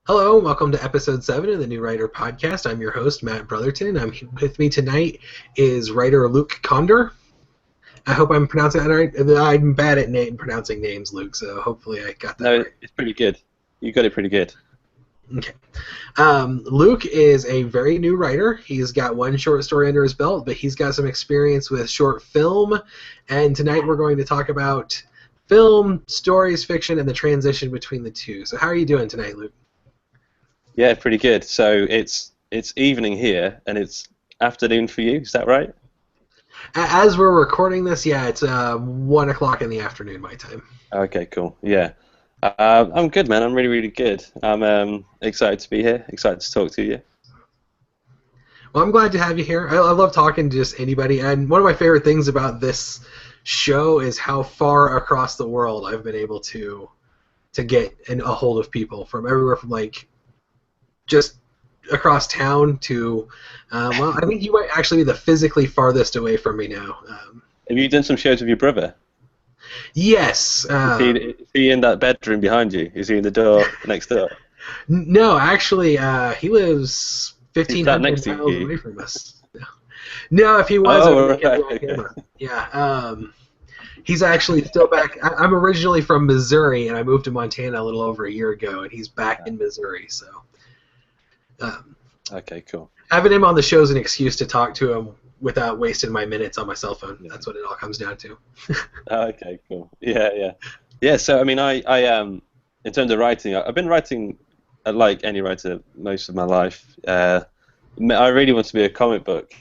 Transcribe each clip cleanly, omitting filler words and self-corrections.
Hello, welcome to episode 7 of the New Writer Podcast. I'm your host, Matt Brotherton. With me tonight is writer Luke Kondor. I hope I'm pronouncing that right. I'm bad at pronouncing names, Luke, so hopefully I got that No, right. it's pretty good. You got it pretty good. Okay. Luke is a very new writer. He's got one short story under his belt, but he's got some experience with short film, and tonight we're going to talk about film, stories, fiction, and the transition between the two. So how are you doing tonight, Luke? Yeah, pretty good. So it's evening here, and it's afternoon for you. Is that right? As we're recording this, yeah, it's 1 o'clock in the afternoon my time. Okay, cool. Yeah, I'm good, man. I'm really, really good. I'm excited to be here. Excited to talk to you. Well, I'm glad to have you here. I love talking to just anybody, and one of my favorite things about this show is how far across the world I've been able to get a hold of people from everywhere from like just across town to well, I think you might actually be the physically farthest away from me now. Have you done some shows with your brother? Yes. Is he in that bedroom behind you? Is he in the door next door? No, actually, he lives Is that 1,500 next to miles you? away from us. No, if he was, I Oh, would get right. him on camera. Yeah. He's actually still back. I'm originally from Missouri, and I moved to Montana a little over a year ago, and he's back in Missouri. So, um, Okay, cool. having him on the show is an excuse to talk to him without wasting my minutes on my cell phone. Yeah. That's what it all comes down to. Okay, cool. Yeah. So I mean, in terms of writing, I've been writing like any writer most of my life. I really wanted to be a comic book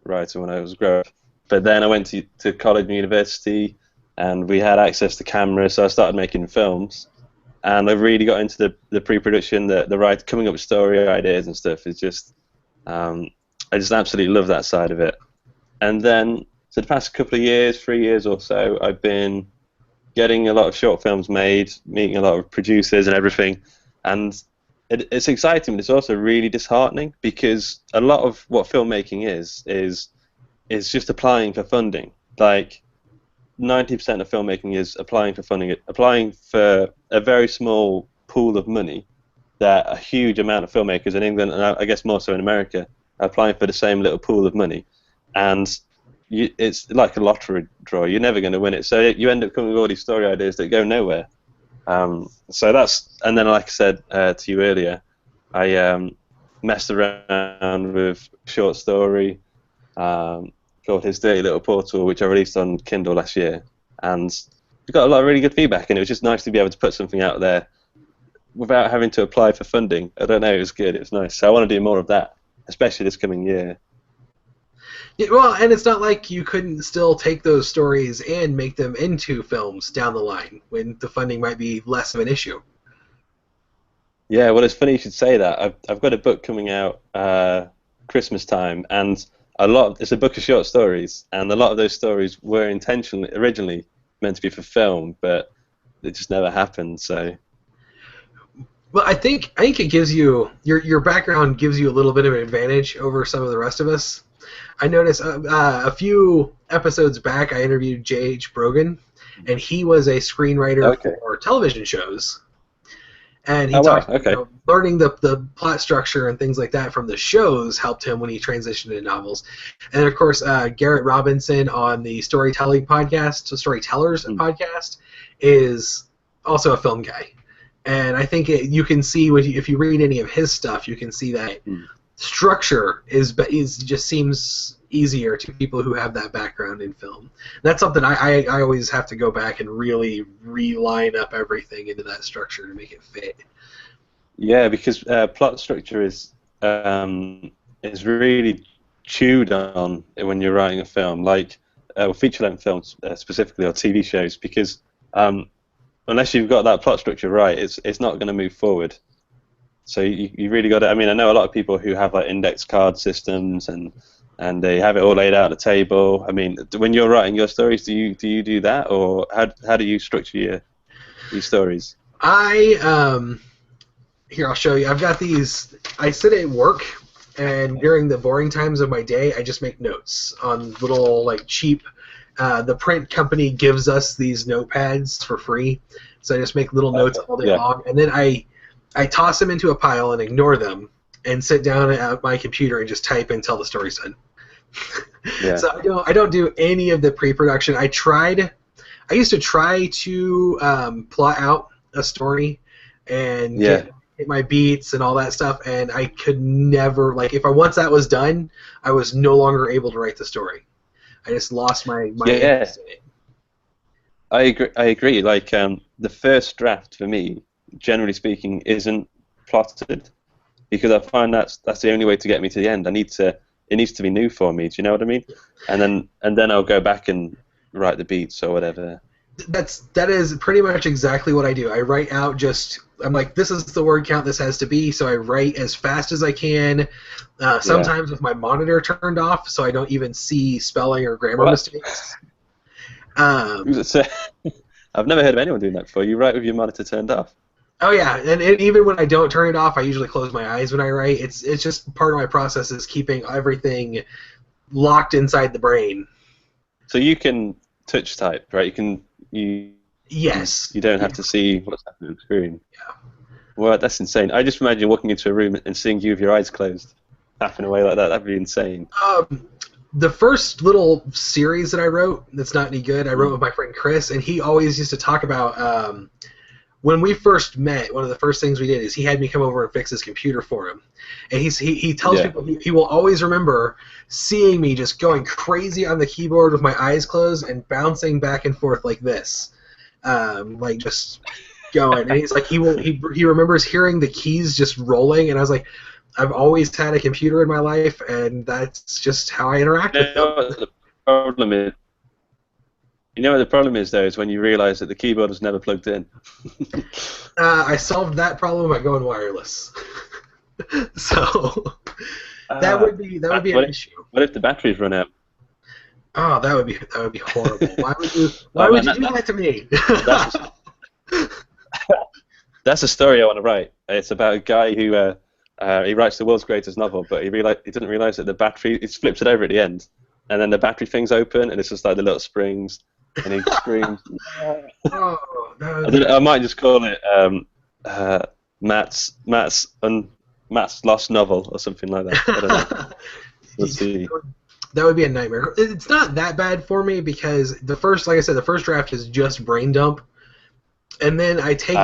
writer when I was growing up, but then I went to college and university, and we had access to cameras, so I started making films, and I really got into the pre-production, the coming up with story ideas and stuff. It's just I just absolutely love that side of it. And then, so the past couple of years, 3 years or so, I've been getting a lot of short films made, meeting a lot of producers and everything, and it's exciting, but it's also really disheartening because a lot of what filmmaking is just applying for funding. Like 90% of filmmaking is applying for funding, applying for a very small pool of money that a huge amount of filmmakers in England, and I guess more so in America, are applying for the same little pool of money. And it's like a lottery draw. You're never going to win it. So you end up coming with all these story ideas that go nowhere. So that's, and then like I said to you earlier, I messed around with short story called His Dirty Little Portal, which I released on Kindle last year, and we got a lot of really good feedback, and it was just nice to be able to put something out there without having to apply for funding. I don't know, it was good, it was nice. So I want to do more of that, especially this coming year. Yeah, well, and it's not like you couldn't still take those stories and make them into films down the line when the funding might be less of an issue. Yeah, well, it's funny you should say that. I've got a book coming out Christmas time, and it's a book of short stories, and a lot of those stories were originally meant to be for film, but it just never happened. So. Well, I think it gives you your background gives you a little bit of an advantage over some of the rest of us. I noticed a few episodes back I interviewed J.H. Brogan, and he was a screenwriter for television shows. And he talked about learning the plot structure and things like that from the shows helped him when he transitioned into novels. And of course, Garrett Robinson on the Storytellers podcast, is also a film guy. And I think you can see if you read any of his stuff, you can see that structure is just seems easier to people who have that background in film. That's something I always have to go back and really reline up everything into that structure to make it fit. Yeah, because plot structure is really chewed on when you're writing a film, like feature-length films specifically, or TV shows, because unless you've got that plot structure right, it's not going to move forward. So you really got to. I mean, I know a lot of people who have like index card systems and they have it all laid out at the table. I mean, when you're writing your stories, do you do that, or how do you structure your stories? Here, I'll show you. I've got these. I sit at work, and during the boring times of my day, I just make notes on little like cheap. The print company gives us these notepads for free, so I just make little notes all day long, and then I toss them into a pile and ignore them, and sit down at my computer and just type until the story's done. Yeah. So I don't do any of the pre-production. I used to try to plot out a story and get my beats and all that stuff, and I could never, like, if once that was done, I was no longer able to write the story. I just lost my interest in it. I agree. Like, the first draft for me, generally speaking, isn't plotted, because I find that's the only way to get me to the end. It needs to be new for me. Do you know what I mean? And then I'll go back and write the beats or whatever. That is pretty much exactly what I do. I write out I'm like, this is the word count this has to be, so I write as fast as I can, sometimes with my monitor turned off so I don't even see spelling or grammar mistakes. I've never heard of anyone doing that before. You write with your monitor turned off? Oh yeah, and even when I don't turn it off, I usually close my eyes when I write. It's just part of my process is keeping everything locked inside the brain. So you can touch type, right? Yes. You don't have to see what's happening on the screen. Yeah. Well, that's insane. I just imagine walking into a room and seeing you with your eyes closed, tapping away like that. That'd be insane. The first little series that I wrote that's not any good, I wrote with my friend Chris, and he always used to talk about when we first met, one of the first things we did is he had me come over and fix his computer for him. And he tells people he will always remember seeing me just going crazy on the keyboard with my eyes closed and bouncing back and forth like this. Like just going. And he's like, he remembers hearing the keys just rolling, and I was like, I've always had a computer in my life, and that's just how I interact with them. The problem is, you know what the problem is, though, is when you realize that the keyboard was never plugged in. I solved that problem by going wireless. So that would be an issue. What if the batteries run out? Oh, that would be horrible. Why would you do that to me? That's a story I want to write. It's about a guy who he writes the world's greatest novel, but he didn't realize that the battery, he flips it over at the end, and then the battery thing's open, and it's just like the little springs, and he screams. I might just call it Matt's lost novel or something like that. I don't know. We'll see. That would be a nightmare. It's not that bad for me because like I said, the first draft is just brain dump, and then I take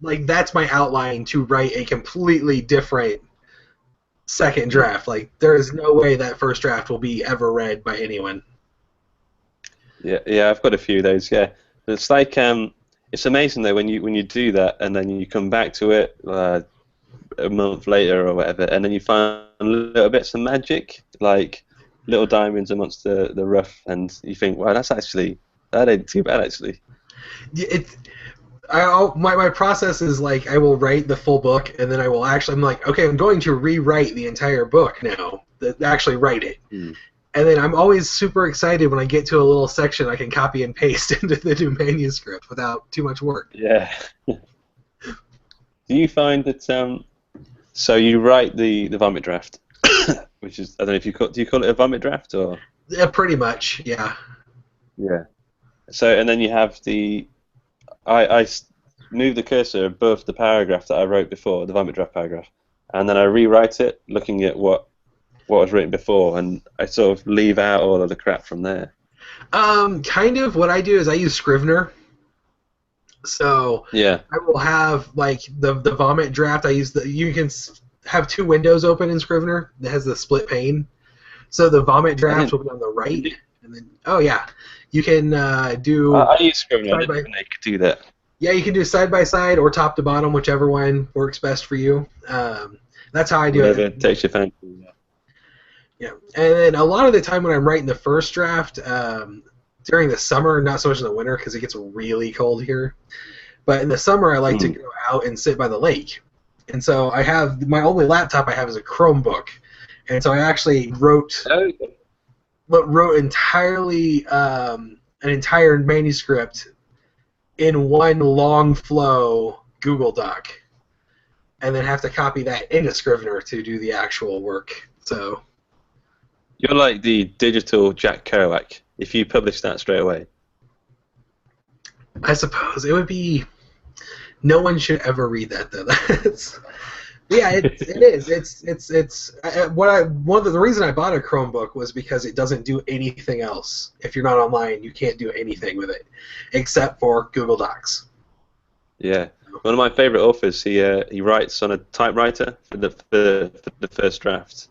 like that's my outline to write a completely different second draft. Like there is no way that first draft will be ever read by anyone. Yeah, I've got a few of those. Yeah, it's like it's amazing though when you do that and then you come back to it a month later or whatever, and then you find little bits of magic, like little diamonds amongst the rough, and you think, wow, that ain't too bad actually. My process is like I will write the full book, and then I'm like, okay, I'm going to rewrite the entire book now. Actually write it. And then I'm always super excited when I get to a little section I can copy and paste into the new manuscript without too much work. Yeah. Do you find that so you write the vomit draft, which is, I don't know if do you call it a vomit draft or? Yeah, pretty much, yeah. Yeah. So and then you have I move the cursor above the paragraph that I wrote before, the vomit draft paragraph, and then I rewrite it looking at what was written before, and I sort of leave out all of the crap from there. Kind of. What I do is I use Scrivener. So yeah, I will have like the vomit draft. You can have two windows open in Scrivener that has the split pane. So the vomit draft will be on the right, and then you can do. I use Scrivener. I didn't know you could do that. Yeah, you can do side by side or top to bottom, whichever one works best for you. That's how I do it. Takes your fancy. Yeah, and then a lot of the time when I'm writing the first draft, during the summer, not so much in the winter because it gets really cold here, but in the summer I like to go out and sit by the lake. And so I have my only laptop I have is a Chromebook, and so I actually wrote entirely an entire manuscript in one long flow Google Doc, and then have to copy that into Scrivener to do the actual work. So. You're like the digital Jack Kerouac, if you publish that straight away. I suppose it would be No one should ever read that though. That's yeah, it is. One of the reason I bought a Chromebook was because it doesn't do anything else. If you're not online, you can't do anything with it except for Google Docs. Yeah. One of my favorite authors, he writes on a typewriter for the first draft.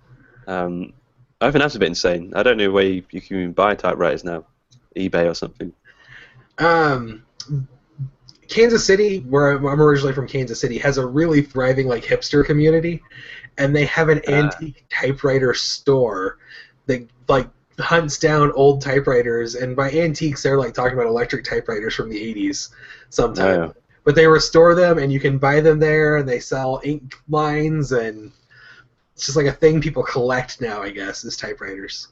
I think that's a bit insane. I don't know where you can even buy typewriters now, eBay or something. Kansas City, where I'm originally from, Kansas City, has a really thriving like hipster community, and they have an antique typewriter store that like hunts down old typewriters, and by antiques they're like talking about electric typewriters from the 80s sometimes. Yeah. But they restore them, and you can buy them there, and they sell ink lines, and it's just like a thing people collect now, I guess, is typewriters.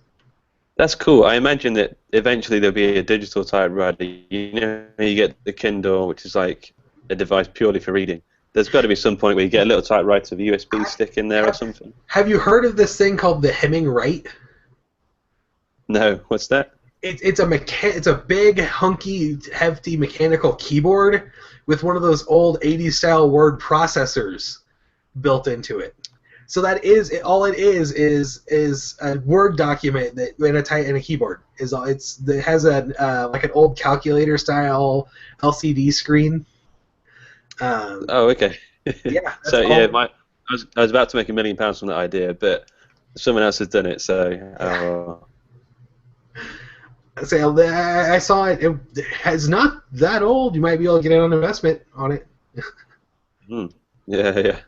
That's cool. I imagine that eventually there'll be a digital typewriter. You know, you get the Kindle, which is like a device purely for reading. There's got to be some point where you get a little typewriter with a USB stick in there or something. Have you heard of this thing called the Hemming Write? No, what's that? It's a big, hunky, hefty mechanical keyboard with one of those old 80s style word processors built into it. So that is all it is a Word document that in a keyboard is all. It has a like an old calculator style LCD screen. Oh, okay. Yeah. So yeah, I was about to make £1 million from that idea, but someone else has done it. So. I saw it. It's not that old. You might be able to get an investment on it. Yeah.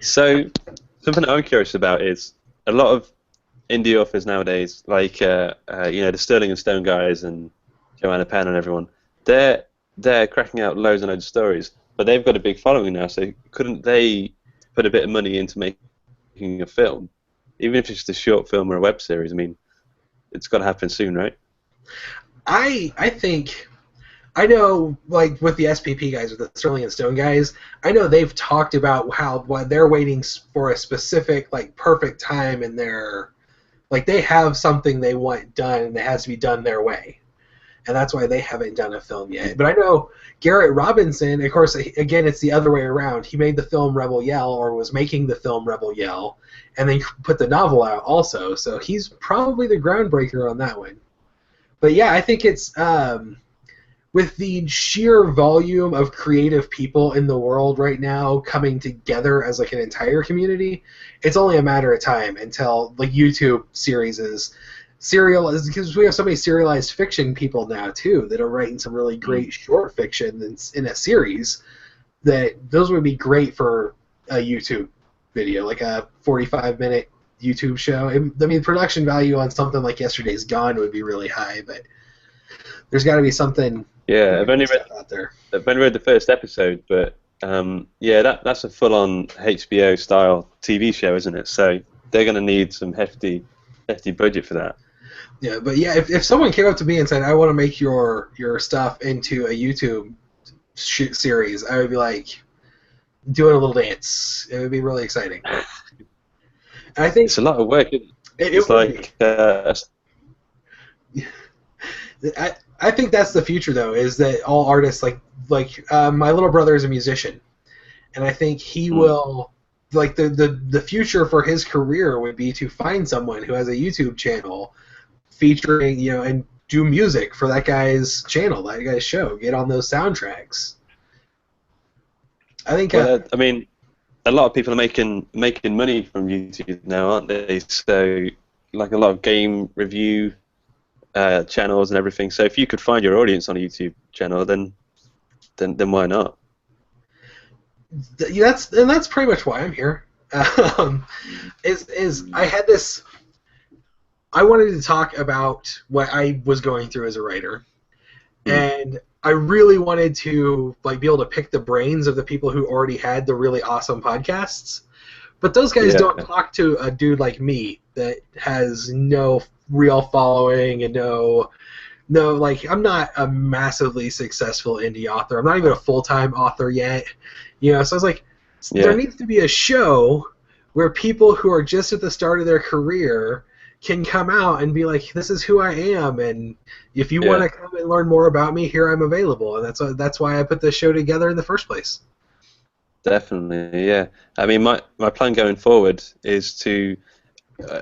So something I'm curious about is a lot of indie authors nowadays, like the Sterling and Stone guys and Joanna Penn and everyone. They're cracking out loads and loads of stories, but they've got a big following now. So couldn't they put a bit of money into making a film, even if it's just a short film or a web series? I mean, it's got to happen soon, right? I think I know, like with the SPP guys, with the Sterling and Stone guys, I know they've talked about how they're waiting for a specific, like, perfect time in their, like, they have something they want done and it has to be done their way, and that's why they haven't done a film yet. But I know Garrett Robinson, of course, again, it's the other way around. He made the film Rebel Yell, or was making the film Rebel Yell, and then put the novel out also. So he's probably the groundbreaker on that one. But yeah, I think it's with the sheer volume of creative people in the world right now coming together as like an entire community, it's only a matter of time until like YouTube series is serialized, because we have so many serialized fiction people now too that are writing some really great short fiction in a series, that those would be great for a YouTube video, like a 45-minute YouTube show. I mean, production value on something like Yesterday's Gone would be really high, but there's got to be something. Yeah, I've only read the first episode, but that's a full-on HBO style TV show, isn't it? So they're going to need some hefty budget for that. Yeah, but yeah, if someone came up to me and said, "I want to make your stuff into a YouTube series," I would be like, doing a little dance. It would be really exciting. And I think it's a lot of work. It's like. I think that's the future, though, is that all artists, like my little brother is a musician, and I think he will, like the future for his career would be to find someone who has a YouTube channel featuring, and do music for that guy's channel, that guy's show, get on those soundtracks. I think. I mean, a lot of people are making money from YouTube now, aren't they? So, like a lot of game review channels and everything. So if you could find your audience on a YouTube channel, then why not? That's pretty much why I'm here. I had this. I wanted to talk about what I was going through as a writer, and I really wanted to be able to pick the brains of the people who already had the really awesome podcasts, but those guys don't talk to a dude like me that has no real following and no, I'm not a massively successful indie author. I'm not even a full-time author yet, so I was like, there needs to be a show where people who are just at the start of their career can come out and be like, this is who I am, and if you want to come and learn more about me, here I'm available. And that's why I put this show together in the first place. Definitely, yeah. I mean, my plan going forward is to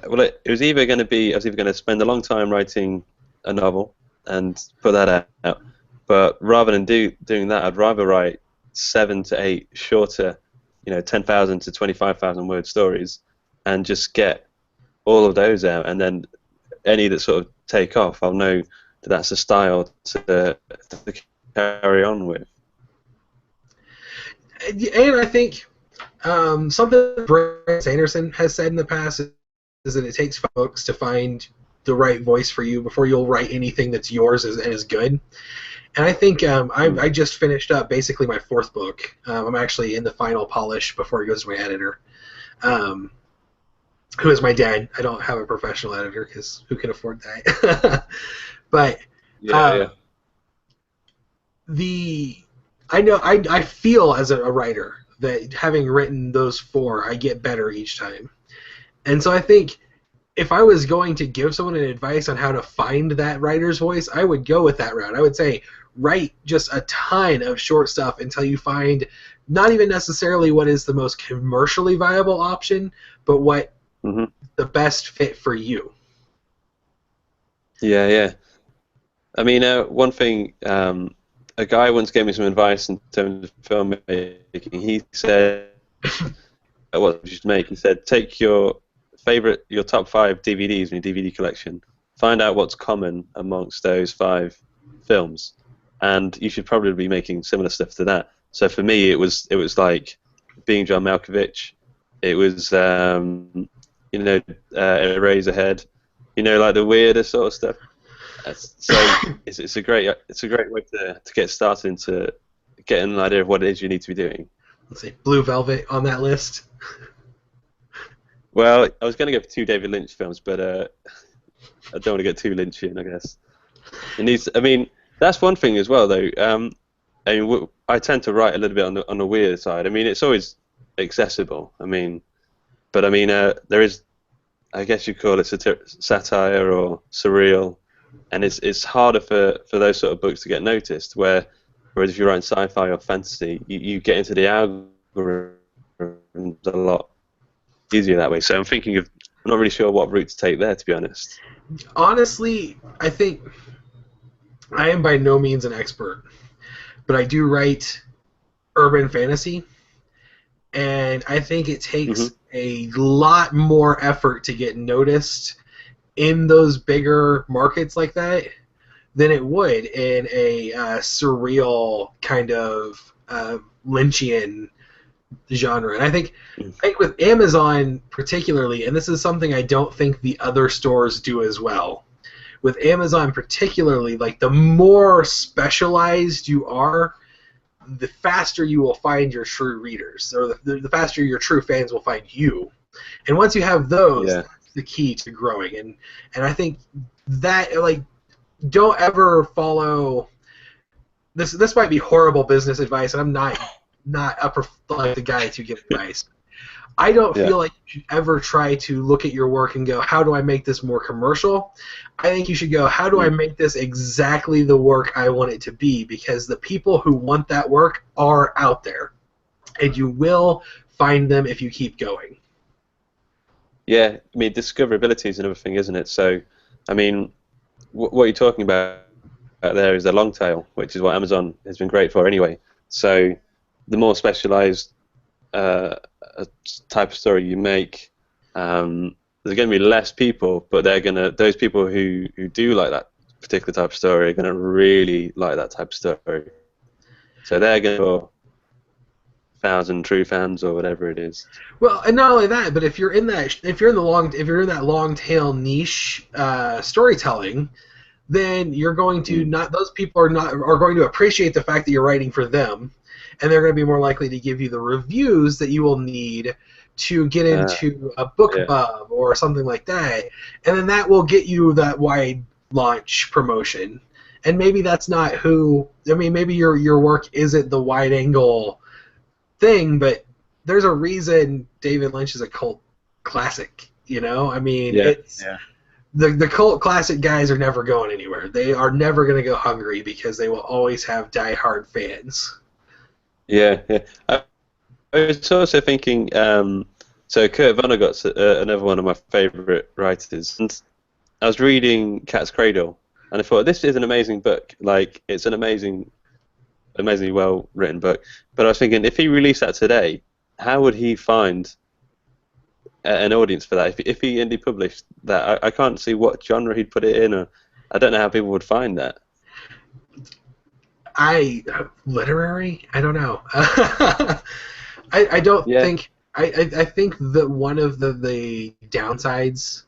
well, it was either going to be I was either going to spend a long time writing a novel and put that out, but rather than doing that, I'd rather write 7 to 8 shorter, 10,000 to 25,000 word stories, and just get all of those out, and then any that sort of take off, I'll know that that's a style to carry on with. And I think something Brent Sanderson has said in the past is that it takes 5 books to find the right voice for you before you'll write anything that's yours and is good. And I think I just finished up basically my 4th book. I'm actually in the final polish before it goes to my editor, who is my dad. I don't have a professional editor because who can afford that? But Yeah, I feel as a writer that having written those 4, I get better each time. And so I think if I was going to give someone an advice on how to find that writer's voice, I would go with that route. I would say write just a ton of short stuff until you find not even necessarily what is the most commercially viable option, but what the best fit for you. Yeah. I mean, one thing, a guy once gave me some advice in terms of filmmaking. He said, what you should make? He said, take your top 5 DVDs in your DVD collection, find out what's common amongst those 5 films, and you should probably be making similar stuff to that. So for me, it was like being John Malkovich. It was Eraserhead, like the weirder sort of stuff. So it's a great way to get started into getting an idea of what it is you need to be doing. Let's see, Blue Velvet on that list. Well, I was going to go for 2 David Lynch films, but I don't want to get too Lynchian, I guess. I mean, that's one thing as well, though. I tend to write a little bit on the weird side. I mean, it's always accessible. I mean, but I mean, there is, I guess you'd call it satire or surreal, and it's harder for those sort of books to get noticed. Whereas if you're writing sci-fi or fantasy, you get into the algorithm a lot easier that way. So I'm not really sure what route to take there, to be honest. Honestly, I think I am by no means an expert, but I do write urban fantasy, and I think it takes a lot more effort to get noticed in those bigger markets like that than it would in a surreal kind of Lynchian genre. And I think with Amazon particularly, and this is something I don't think the other stores do as well, with Amazon particularly, like the more specialized you are, the faster you will find your true readers, or the faster your true fans will find you. And once you have those, that's the key to growing. And I think that, like, don't ever follow this. This might be horrible business advice, and I'm not like the guy to give advice. I don't feel like you should ever try to look at your work and go, how do I make this more commercial? I think you should go, how do I make this exactly the work I want it to be? Because the people who want that work are out there, and you will find them if you keep going. Yeah, I mean, discoverability is another thing, isn't it? So, I mean, what you're talking about there is a long tail, which is what Amazon has been great for anyway. So, the more specialized type of story you make, there's going to be less people, but those people who do like that particular type of story are going to really like that type of story. So they're going to 1,000 true fans or whatever it is. Well, and not only that, but if you're in that long tail niche storytelling, then you're going to those people are going to appreciate the fact that you're writing for them, and they're going to be more likely to give you the reviews that you will need to get into a BookBub or something like that, and then that will get you that wide launch promotion. And maybe that's not maybe your work isn't the wide angle thing, but there's a reason David Lynch is a cult classic, I mean, the cult classic guys are never going anywhere. They are never going to go hungry because they will always have diehard fans. Yeah. was also thinking, so Kurt Vonnegut's another one of my favourite writers, and I was reading Cat's Cradle, and I thought this is an amazing book. Like, it's an amazingly well written book. But I was thinking, if he released that today, how would he find an audience for that? If he indie published that, I can't see what genre he'd put it in, or I don't know how people would find that. Literary? I don't know. I don't think. I think that one of the downsides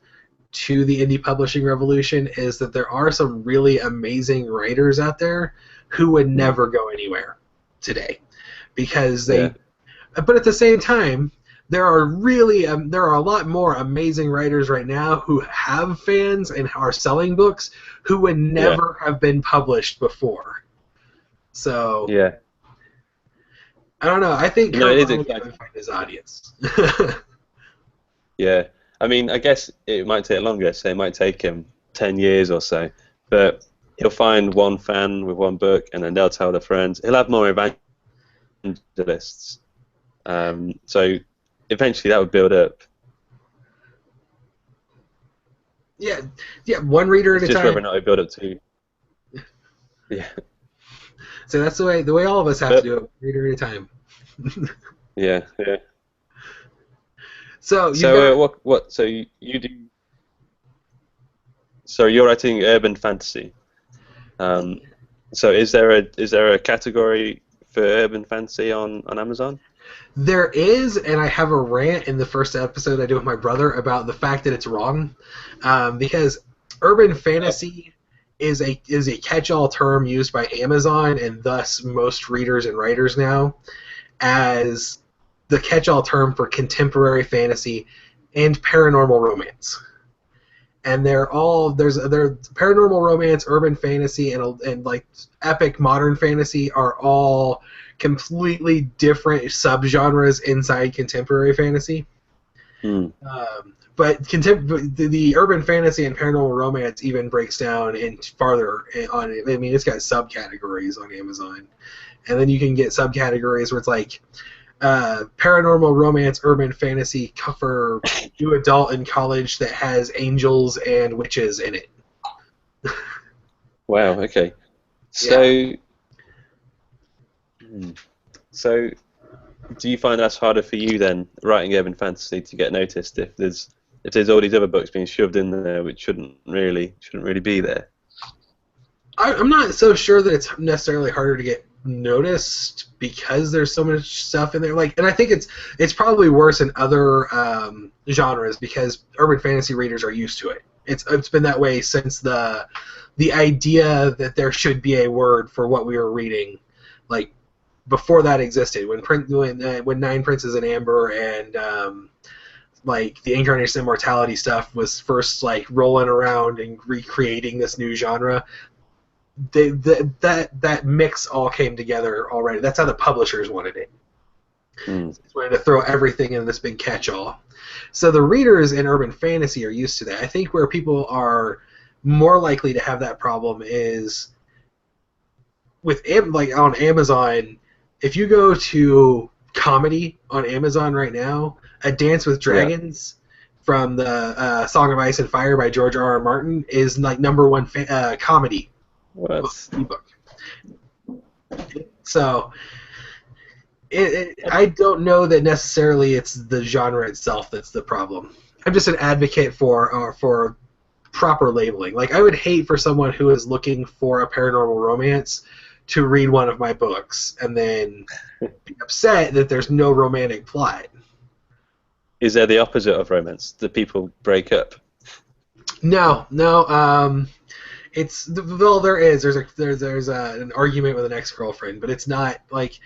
to the indie publishing revolution is that there are some really amazing writers out there who would never go anywhere today because they. But at the same time, there are a lot more amazing writers right now who have fans and are selling books who would never have been published before. So I don't know. I think Kurt Vonnegut would find his audience. Yeah, I mean, I guess it might take longer. So it might take him 10 years or so, but he'll find one fan with one book, and then they'll tell their friends. He'll have more evangelists. So eventually that would build up. Yeah, one reader at a time. Just whether or not it build up to. Yeah. So that's the way all of us have to do it, reader at a time. Yeah. So what? So you do. So you're writing urban fantasy. So is there a category for urban fantasy on Amazon? There is, and I have a rant in the first episode I do with my brother about the fact that it's wrong, because urban fantasy is a catch-all term used by Amazon and thus most readers and writers now as the catch-all term for contemporary fantasy and paranormal romance. And they're paranormal romance, urban fantasy, and like epic modern fantasy are all completely different subgenres inside contemporary fantasy. But the urban fantasy and paranormal romance even breaks down farther on. I mean, it's got subcategories on Amazon, and then you can get subcategories where it's like paranormal romance, urban fantasy for new adult in college that has angels and witches in it. Wow. Okay. So, so do you find that's harder for you then, writing urban fantasy, to get noticed if there's all these other books being shoved in there which shouldn't really be there? I'm not so sure that it's necessarily harder to get noticed because there's so much stuff in there. Like, and I think it's probably worse in other genres because urban fantasy readers are used to it. It's been that way since the idea that there should be a word for what we were reading, like before that existed. When Nine Princes in Amber and like the Incarnation of Immortality stuff was first like rolling around and recreating this new genre. That mix all came together already. That's how the publishers wanted it. They wanted to throw everything in this big catch-all. So the readers in urban fantasy are used to that. I think where people are more likely to have that problem is with like on Amazon. If you go to comedy on Amazon right now, A Dance with Dragons from the Song of Ice and Fire by George R.R. Martin is like #1 comedy. Ebook. So I don't know that necessarily it's the genre itself that's the problem. I'm just an advocate for proper labeling. Like, I would hate for someone who is looking for a paranormal romance to read one of my books and then be upset that there's no romantic plot. Is there the opposite of romance? Do people break up? No. There is. There's an argument with an ex-girlfriend, but it's not like.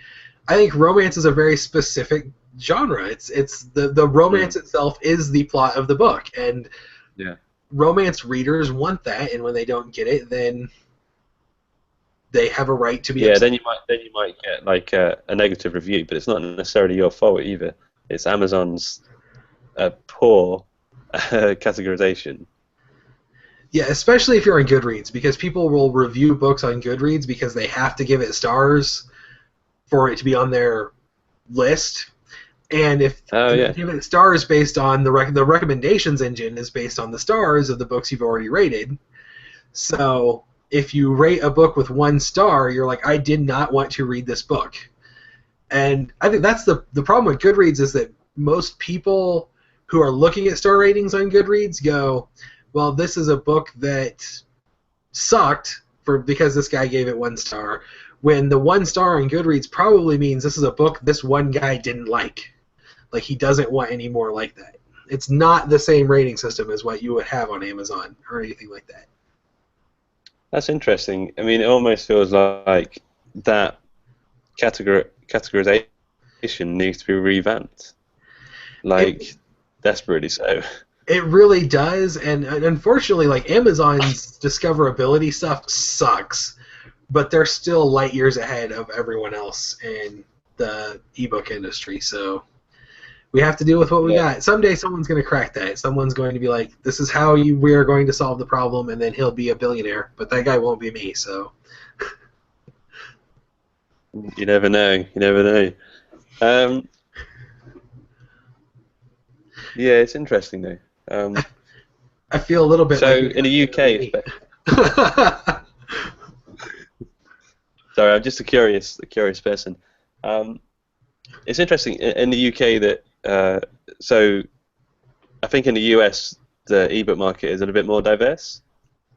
I think romance is a very specific genre. It's the romance itself is the plot of the book, and romance readers want that. And when they don't get it, then they have a right to be. Yeah, upset. then you might get like a negative review, but it's not necessarily your fault either. It's Amazon's poor categorization. Yeah, especially if you're on Goodreads, because people will review books on Goodreads because they have to give it stars for it to be on their list. And if Oh and yeah. give it stars based on the recommendations engine is based on the stars of the books you've already rated. So if you rate a book with 1 star, you're like, I did not want to read this book. And I think that's the problem with Goodreads is that most people who are looking at star ratings on Goodreads go, well, this is a book that sucked because this guy gave it 1 star, when the 1 star on Goodreads probably means this is a book this one guy didn't like. Like, he doesn't want any more like that. It's not the same rating system as what you would have on Amazon or anything like that. That's interesting. I mean, it almost feels like that categorization needs to be revamped. Like, desperately so. It really does, and unfortunately, like, Amazon's discoverability stuff sucks, but they're still light years ahead of everyone else in the ebook industry, so we have to deal with what we got. Someday someone's going to crack that. Someone's going to be like, this is how we are going to solve the problem, and then he'll be a billionaire, but that guy won't be me, so... You never know. You never know. Yeah, it's interesting though. I feel a little bit. So like in the UK, sorry, I'm just a curious person. It's interesting in the UK that so I think in the US the ebook market is a little bit more diverse,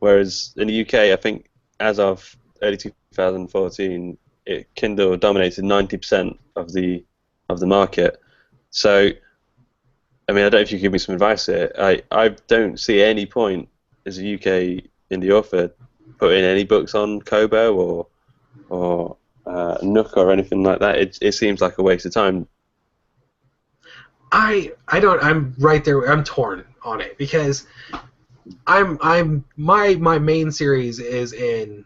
whereas in the UK I think as of early 2014 Kindle dominated 90% of the market. So I mean, I don't know if you can give me some advice here. I don't see any point as a UK indie author putting any books on Kobo or Nook or anything like that. It seems like a waste of time. I don't. I'm right there. I'm torn on it because my main series is in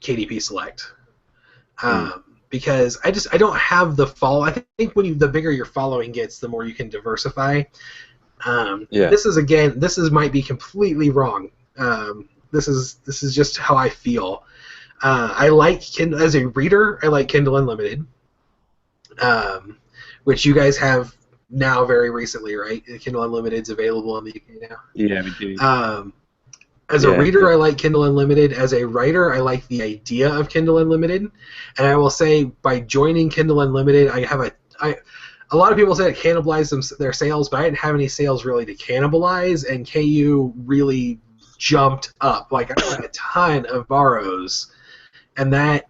KDP Select. Because I don't have the follow. I think the bigger your following gets, the more you can diversify. This might be completely wrong. This is just how I feel. I like Kindle as a reader. I like Kindle Unlimited, which you guys have now very recently, right? Kindle Unlimited is available in the UK now. Yeah, we do. As a reader, I like Kindle Unlimited. As a writer, I like the idea of Kindle Unlimited. And I will say, by joining Kindle Unlimited, a lot of people say it cannibalized their sales, but I didn't have any sales really to cannibalize, and KU really jumped up. Like, I got a ton of borrows, and that,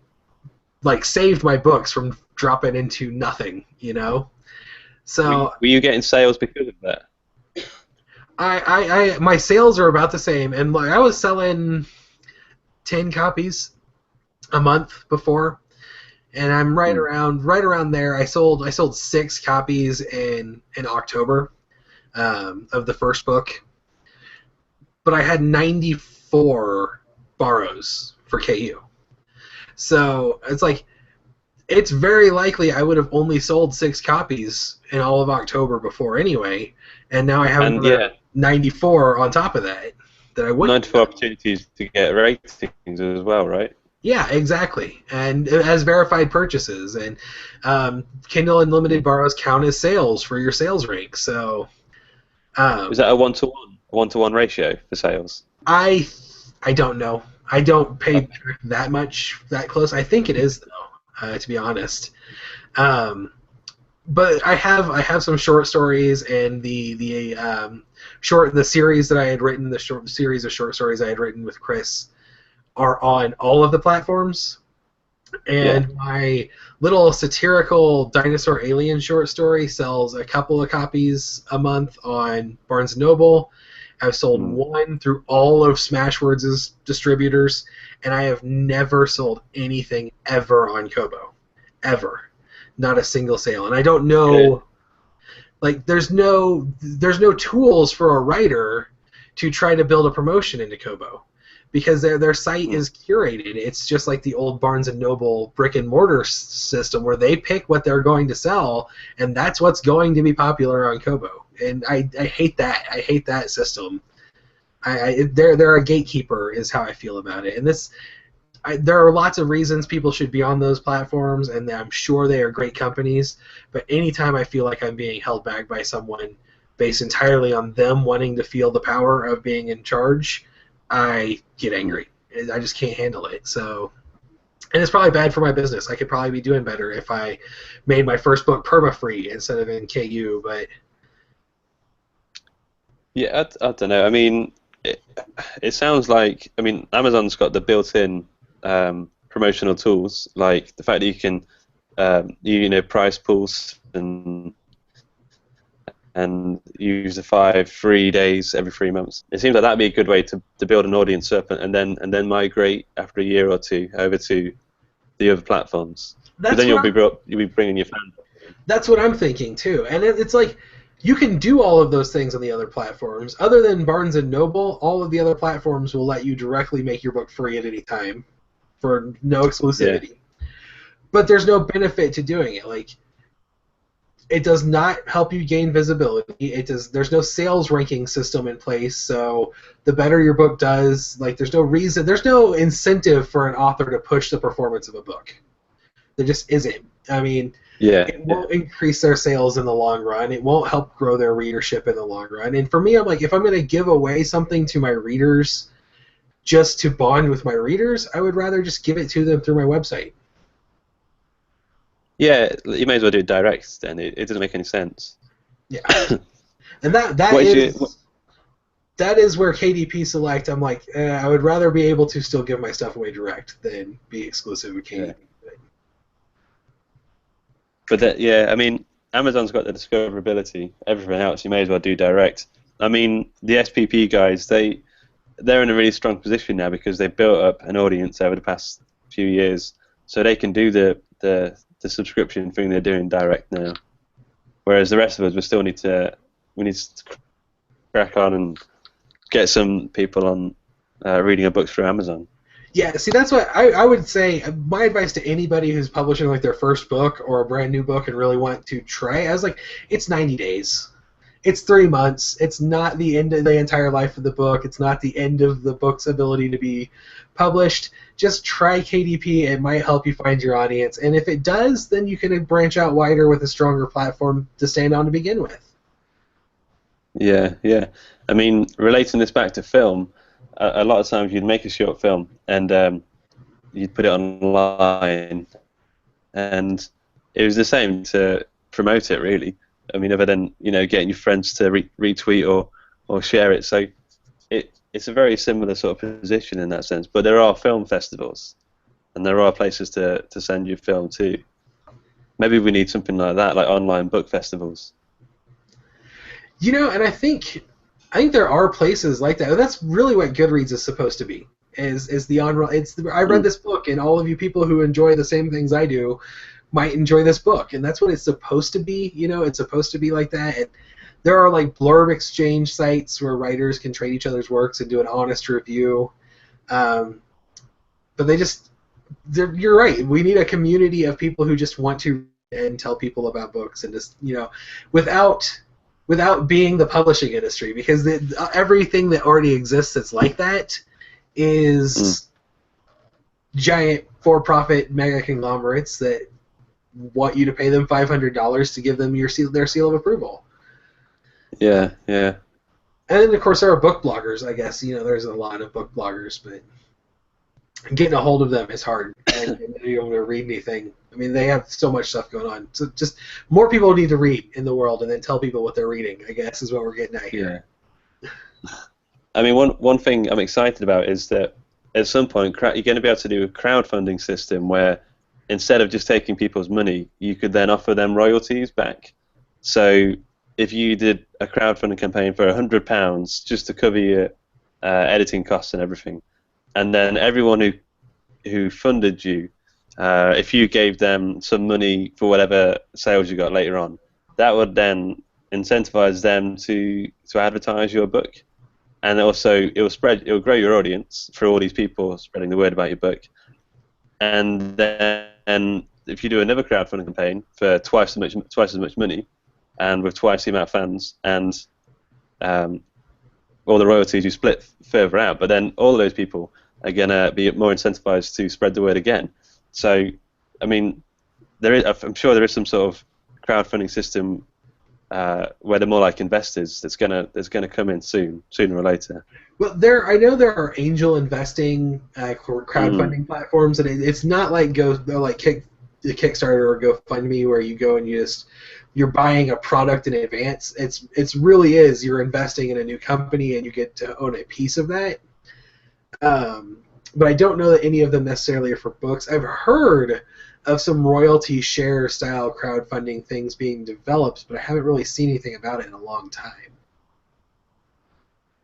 like, saved my books from dropping into nothing, you know? So were you getting sales because of that? My sales are about the same, and like I was selling 10 copies a month before, and I'm right around there. I sold 6 copies in October of the first book, but I had 94 borrows for KU. So it's like it's very likely I would have only sold 6 copies in all of October before anyway, and now I have another 94 on top of that I wouldn't. 94 opportunities to get ratings as well, right? Yeah, exactly, and it has verified purchases, and Kindle Unlimited borrows count as sales for your sales rank. So is that a 1-to-1 ratio for sales? I don't know. I don't pay that close. I think it is though, to be honest. But I have some short stories, and the series that I had written, the series of short stories I had written with Chris, are on all of the platforms. And my little satirical dinosaur alien short story sells a couple of copies a month on Barnes & Noble. I've sold 1 through all of Smashwords' distributors, and I have never sold anything ever on Kobo. Ever. Not a single sale. And I don't know, like, there's no tools for a writer to try to build a promotion into Kobo, because their site is curated. It's just like the old Barnes & Noble brick and mortar system where they pick what they're going to sell, and that's what's going to be popular on Kobo. And I hate that. I hate that system. They're a gatekeeper is how I feel about it. And this, there are lots of reasons people should be on those platforms, and I'm sure they are great companies. But anytime I feel like I'm being held back by someone based entirely on them wanting to feel the power of being in charge, I get angry. I just can't handle it. So, and it's probably bad for my business. I could probably be doing better if I made my first book perma-free instead of in KU. But Yeah, I don't know. I mean, it sounds like, I mean, Amazon's got the built-in promotional tools, like the fact that you can, price pools and use the 5 free days every 3 months. It seems like that'd be a good way to build an audience up and then migrate after a year or two over to the other platforms. But then you'll be bringing your fans. That's what I'm thinking too. And it's like you can do all of those things on the other platforms. Other than Barnes and Noble, all of the other platforms will let you directly make your book free at any time for no exclusivity. Yeah. But there's no benefit to doing it. Like, it does not help you gain visibility. There's no sales ranking system in place, so the better your book does, like, there's no incentive for an author to push the performance of a book. There just isn't. I mean, it won't increase their sales in the long run. It won't help grow their readership in the long run. And for me, I'm like, if I'm going to give away something to my readers just to bond with my readers, I would rather just give it to them through my website. Yeah, you may as well do it direct then. It doesn't make any sense. Yeah. And that is where KDP Select, I'm like, I would rather be able to still give my stuff away direct than be exclusive with KDP. Yeah. But that, yeah, I mean, Amazon's got the discoverability. Everything else you may as well do direct. I mean, the SPP guys, they're in a really strong position now because they've built up an audience over the past few years, so they can do the subscription thing they're doing direct now. Whereas the rest of us, we need to crack on and get some people on reading our books through Amazon. Yeah, see, that's what I would say. My advice to anybody who's publishing like their first book or a brand new book and really want to try, I was like, it's 90 days. It's 3 months. It's not the end of the entire life of the book. It's not the end of the book's ability to be published. Just try KDP. It might help you find your audience. And if it does, then you can branch out wider with a stronger platform to stand on to begin with. Yeah, yeah. I mean, relating this back to film, a lot of times you'd make a short film and you'd put it online, and it was the same to promote it, really. I mean, other than getting your friends to retweet or share it. So it's a very similar sort of position in that sense. But there are film festivals, and there are places to send your film to. Maybe we need something like that, like online book festivals. And I think there are places like that. That's really what Goodreads is supposed to be. Is the on? I read this book, and all of you people who enjoy the same things I do might enjoy this book, and that's what it's supposed to be. It's supposed to be like that. And there are like blurb exchange sites where writers can trade each other's works and do an honest review. But you're right. We need a community of people who just want to and tell people about books, and just without being the publishing industry, because everything that already exists that's like that is giant for-profit mega conglomerates that want you to pay them $500 to give them their seal of approval. Yeah, yeah. And then, of course, there are book bloggers, I guess. There's a lot of book bloggers, but getting a hold of them is hard. And you're able to read anything. I mean, they have so much stuff going on. So just more people need to read in the world and then tell people what they're reading, I guess, is what we're getting at here. Yeah. I mean, one thing I'm excited about is that at some point you're going to be able to do a crowdfunding system where instead of just taking people's money, you could then offer them royalties back. So if you did a crowdfunding campaign for £100 just to cover your editing costs and everything, and then everyone who funded you, if you gave them some money for whatever sales you got later on, that would then incentivize them to advertise your book, and also it will grow your audience for all these people spreading the word about your book. And then if you do another crowdfunding campaign for twice as much money, and with twice the amount of fans, and all the royalties you split further out, but then all of those people are going to be more incentivized to spread the word again. So, I mean, I'm sure there is some sort of crowdfunding system where they're more like investors that's gonna come in sooner or later. Well, I know there are angel investing crowdfunding platforms, and it's not like Kickstarter or GoFundMe where you go and you're buying a product in advance. It's really is you're investing in a new company and you get to own a piece of that. But I don't know that any of them necessarily are for books. I've heard of some royalty share style crowdfunding things being developed, but I haven't really seen anything about it in a long time.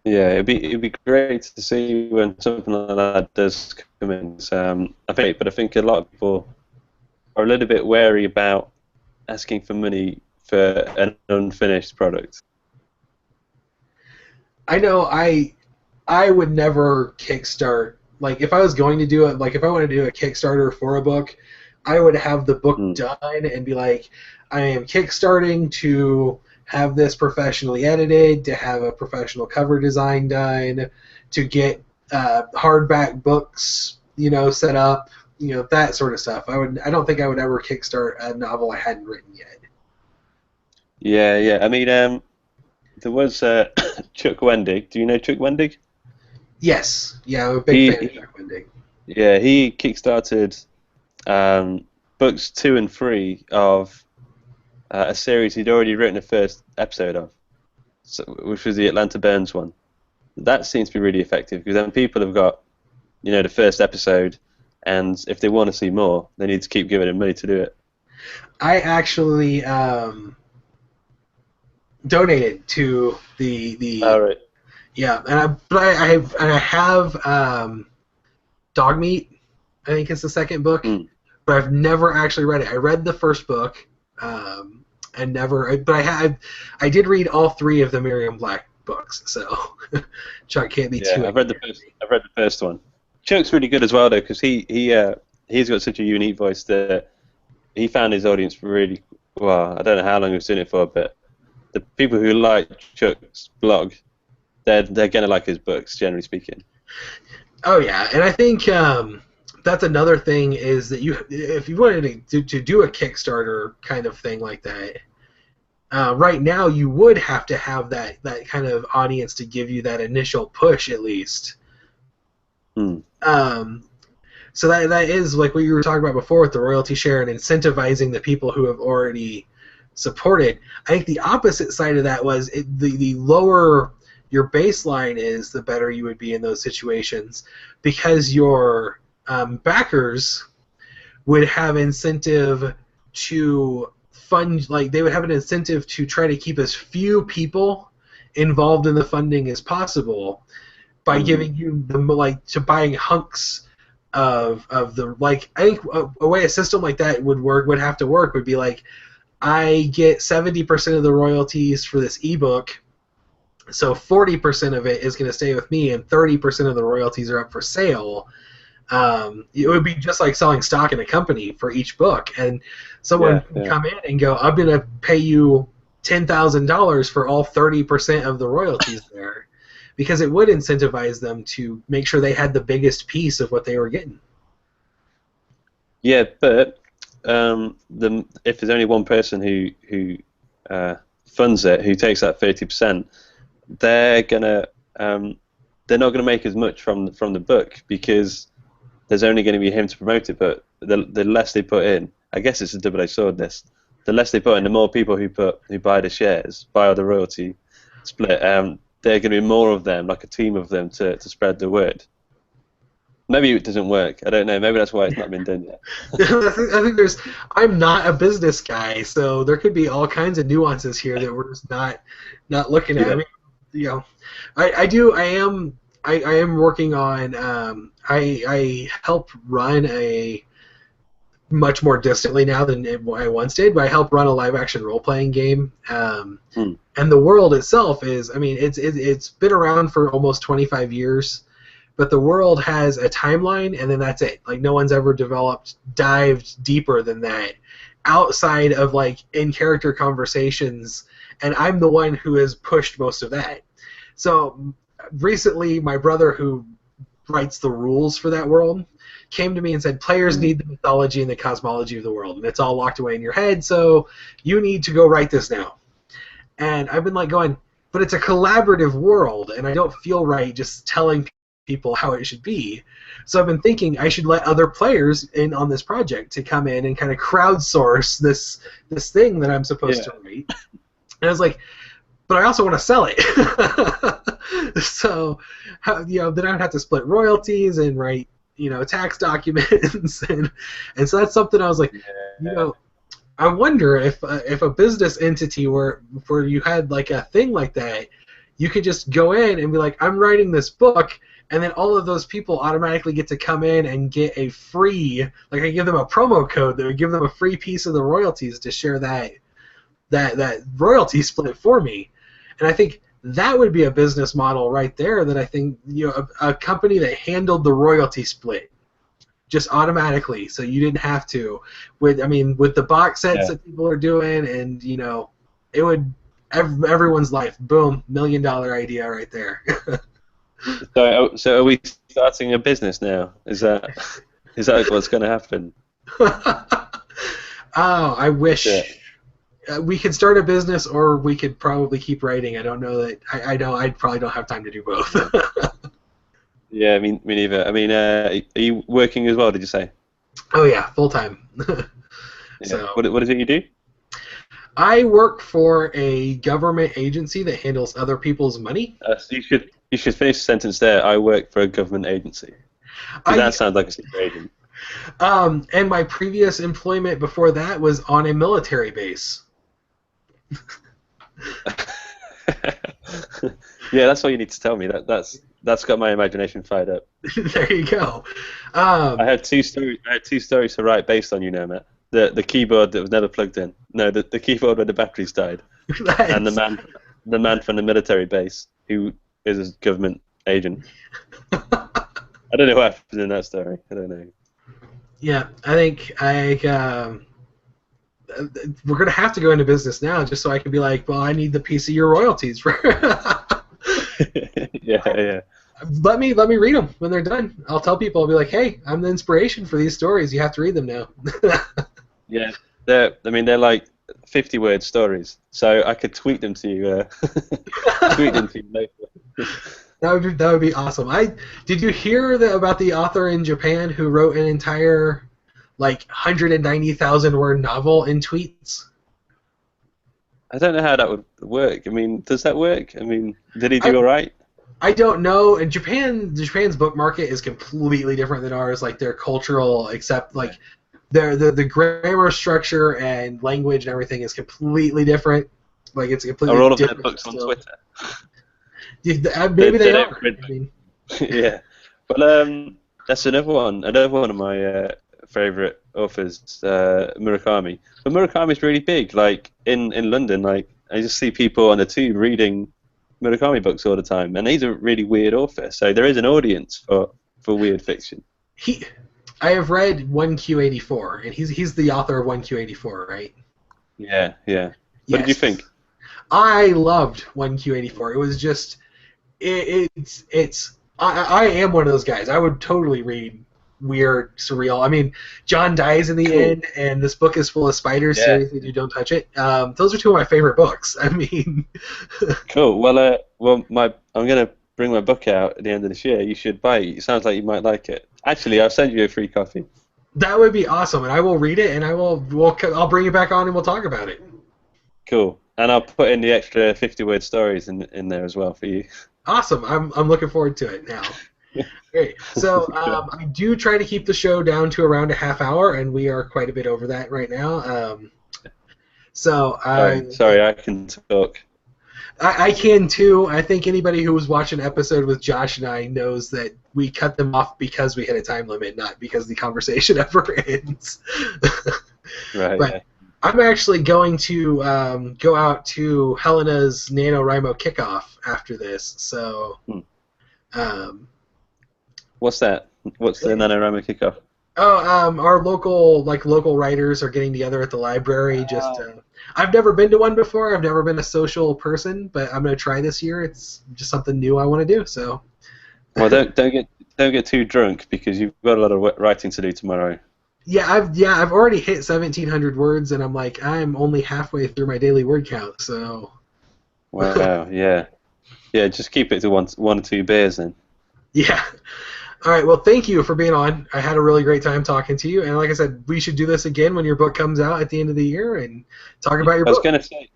Yeah, it'd be great to see when something like that does come in. I think a lot of people are a little bit wary about asking for money for an unfinished product. I know I would never kickstart. Like if I was going to do it, like if I wanted to do a Kickstarter for a book, I would have the book done and be like, I am kickstarting to have this professionally edited, to have a professional cover design done, to get hardback books, set up, that sort of stuff. I don't think I would ever kickstart a novel I hadn't written yet. Yeah. I mean, there was Chuck Wendig. Do you know Chuck Wendig? Yes. Yeah, I'm a big fan of Chuck Wendig. Yeah, he kickstarted books 2 and 3 of a series he'd already written a first episode of, which was the Atlanta Burns one. That seems to be really effective because then people have got, the first episode, and if they want to see more, they need to keep giving him money to do it. I actually donated to the. Oh, right. Yeah, I have Dog Meat. I think it's the second book, but I've never actually read it. I read the first book, and never. But I did read all 3 of the Miriam Black books, so Chuck can't be too. I've read the first one. Chuck's really good as well though, because he's got such a unique voice that he found his audience really well. I don't know how long he was doing it for, but the people who like Chuck's blog, they're gonna like his books, generally speaking. Oh yeah, and I think that's another thing is that if you wanted to do a Kickstarter kind of thing like that, right now you would have to have that kind of audience to give you that initial push at least. So that is like what you were talking about before with the royalty share and incentivizing the people who have already supported. I think the opposite side of that was the lower your baseline is, the better you would be in those situations, because your backers would have incentive to fund, like they would have an incentive to try to keep as few people involved in the funding as possible by giving you to buying hunks of the, like, I think a way a system like that would have to work would be like, I get 70% of the royalties for this ebook, so 40% of it is going to stay with me, and 30% of the royalties are up for sale. It would be just like selling stock in a company for each book, and someone can come in and go, I'm going to pay you $10,000 for all 30% of the royalties there, because it would incentivize them to make sure they had the biggest piece of what they were getting. Yeah, but if there's only one person who funds it, who takes that 30%, they're not gonna make as much from the book, because there's only going to be him to promote it. But the less they put in, I guess it's a double-edged sword. The less they put in, the more people who buy the shares, buy the royalty split. There are going to be more of them, like a team of them, to spread the word. Maybe it doesn't work. I don't know. Maybe that's why it's not been done yet. I think I'm not a business guy, so there could be all kinds of nuances here that we're just not looking at. I mean, I am working on. I help run a much more distantly now than I once did, but I help run a live-action role-playing game. And the world itself is, I mean, it's been around for almost 25 years, but the world has a timeline, and then that's it. Like, no one's ever dived deeper than that, outside of, like, in-character conversations, and I'm the one who has pushed most of that. So recently, my brother, who writes the rules for that world, came to me and said, players need the mythology and the cosmology of the world, and it's all locked away in your head, so you need to go write this now. And I've been like going, but it's a collaborative world, and I don't feel right just telling people how it should be. So I've been thinking I should let other players in on this project to come in and kind of crowdsource this thing that I'm supposed to write. And I was like, but I also want to sell it. So, then I would have to split royalties and write, tax documents, and so that's something I was like, I wonder if a business entity where you had like a thing like that, you could just go in and be like, I'm writing this book, and then all of those people automatically get to come in and get a free, like I give them a promo code that would give them a free piece of the royalties to share that royalty split for me. And I think that would be a business model right there that I think, a company that handled the royalty split just automatically, so you didn't have to. With the box sets that people are doing, and it would everyone's life. Boom, $1 million idea right there. So are we starting a business now? Is that what's going to happen? Oh, I wish. Yeah. We could start a business, or we could probably keep writing. I don't know that. I know I probably don't have time to do both. Yeah, me neither. Are you working as well? Did you say? Oh yeah, full time. So what is it you do? I work for a government agency that handles other people's money. So you should finish the sentence there. I work for a government agency. That sounds like a secret agent. And my previous employment before that was on a military base. Yeah, that's all you need to tell me. That's got my imagination fired up. There you go. I had two stories to write based on you now, Matt. The keyboard that was never plugged in. No, the keyboard where the batteries died. And the man from the military base who is a government agent. I don't know what happened in that story. I don't know. Yeah, I think we're gonna have to go into business now, just so I can be like, well, I need the piece of your royalties. Yeah. Let me read them when they're done. I'll tell people. I'll be like, hey, I'm the inspiration for these stories. You have to read them now. Yeah, they're like 50-word stories, so I could tweet them to you. Tweet them to you later. That would be awesome. Did you hear about the author in Japan who wrote an entire 190,000 word novel in tweets? I don't know how that would work. Does that work? Did he do all right? I don't know. In Japan's book market is completely different than ours. Like their cultural, except the grammar structure and language and everything is completely different. Like it's completely different. Are all of their books on Twitter? Maybe they are. Yeah. Well, that's another one of my favorite authors, Murakami. But Murakami's really big. Like in London, I just see people on the tube reading Murakami books all the time, and he's a really weird author. So there is an audience for weird fiction. I have read 1Q84, and he's the author of 1Q84, right? Yeah. What did you think? I loved 1Q84. It was just I am one of those guys. I would totally read weird, surreal. John dies in the end, and this book is full of spiders. Yeah. Seriously, don't touch it. Those are two of my favorite books. Cool. Well, I'm gonna bring my book out at the end of this year. You should buy it. It sounds like you might like it. Actually, I'll send you a free copy. That would be awesome, and I will read it, and I'll bring it back on, and we'll talk about it. Cool. And I'll put in the extra 50-word stories in there as well for you. Awesome. I'm looking forward to it now. Great. So I do try to keep the show down to around a half hour, and we are quite a bit over that right now. Sorry, I can talk. I can too. I think anybody who was watching an episode with Josh and I knows that we cut them off because we had a time limit, not because the conversation ever ends. Right. But, yeah. I'm actually going to go out to Helena's NaNoWriMo kickoff after this. So, what's that? What's the NaNoWriMo kickoff? Oh, our local writers are getting together at the library. I've never been to one before. I've never been a social person, but I'm going to try this year. It's just something new I want to do. So, Well, don't get too drunk because you've got a lot of writing to do tomorrow. I've already hit 1,700 words, and I'm only halfway through my daily word count. So Wow, yeah, yeah. Just keep it to one or two beers then. yeah. All right. Well, thank you for being on. I had a really great time talking to you, and like I said, we should do this again when your book comes out at the end of the year and talk about your I was book. going to say,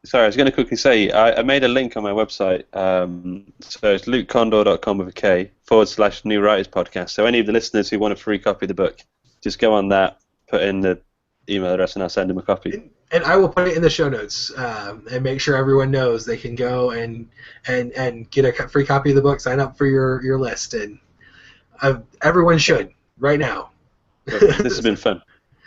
sorry, I was going to quickly say, I made a link on my website. So it's lukekondor.com with a K / New Writers Podcast. So any of the listeners who want a free copy of the book, just go on that, put in the email address, and I'll send them a copy. And I will put it in the show notes and make sure everyone knows they can go and get a free copy of the book, sign up for your list, and everyone should right now. This has been fun.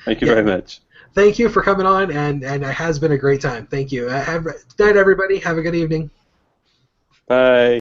Thank you very much. Thank you for coming on, and it has been a great time. Thank you. Good night, everybody. Have a good evening. Bye.